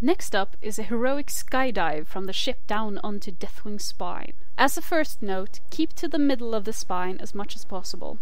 Next up is a heroic skydive from the ship down onto Deathwing's spine. As a first note, keep to the middle of the spine as much as possible.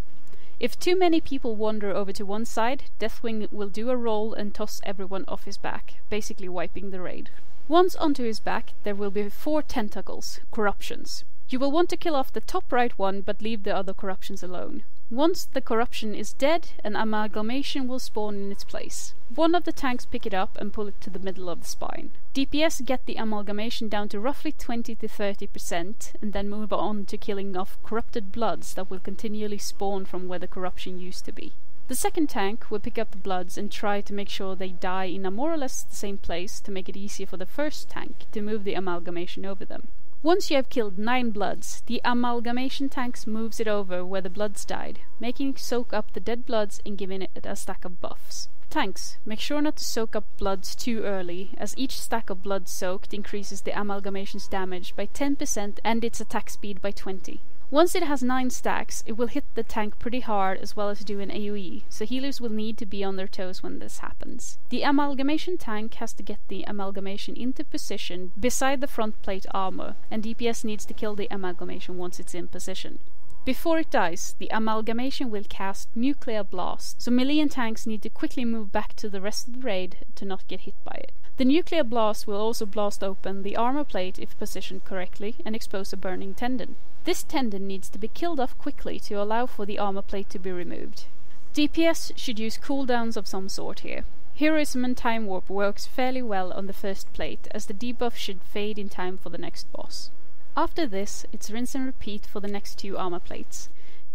If too many people wander over to one side, Deathwing will do a roll and toss everyone off his back, basically wiping the raid. Once onto his back, there will be 4 tentacles, corruptions. You will want to kill off the top right one, but leave the other corruptions alone. Once the corruption is dead, an amalgamation will spawn in its place. One of the tanks pick it up and pull it to the middle of the spine. DPS get the amalgamation down to roughly 20 to 30% and then move on to killing off corrupted bloods that will continually spawn from where the corruption used to be. The second tank will pick up the bloods and try to make sure they die in a more or less the same place to make it easier for the first tank to move the amalgamation over them. Once you have killed 9 bloods, the amalgamation tanks moves it over where the bloods died, making it soak up the dead bloods and giving it a stack of buffs. Tanks, make sure not to soak up bloods too early, as each stack of blood soaked increases the amalgamation's damage by 10% and its attack speed by 20%. Once it has 9 stacks, it will hit the tank pretty hard as well as do an AoE, so healers will need to be on their toes when this happens. The amalgamation tank has to get the amalgamation into position beside the front plate armor, and DPS needs to kill the amalgamation once it's in position. Before it dies, the amalgamation will cast Nuclear Blast, so melee and tanks need to quickly move back to the rest of the raid to not get hit by it. The Nuclear Blast will also blast open the armor plate if positioned correctly and expose a burning tendon. This tendon needs to be killed off quickly to allow for the armor plate to be removed. DPS should use cooldowns of some sort here. Heroism and Time Warp works fairly well on the first plate, as the debuff should fade in time for the next boss. After this, it's rinse and repeat for the next 2 armor plates.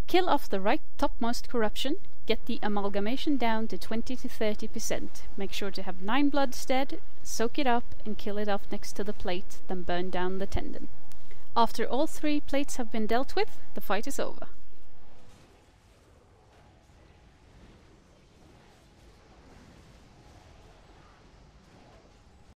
Kill off the right topmost corruption, get the amalgamation down to 20 to 30%, make sure to have 9 bloods dead, soak it up and kill it off next to the plate, then burn down the tendon. After all 3 plates have been dealt with, the fight is over.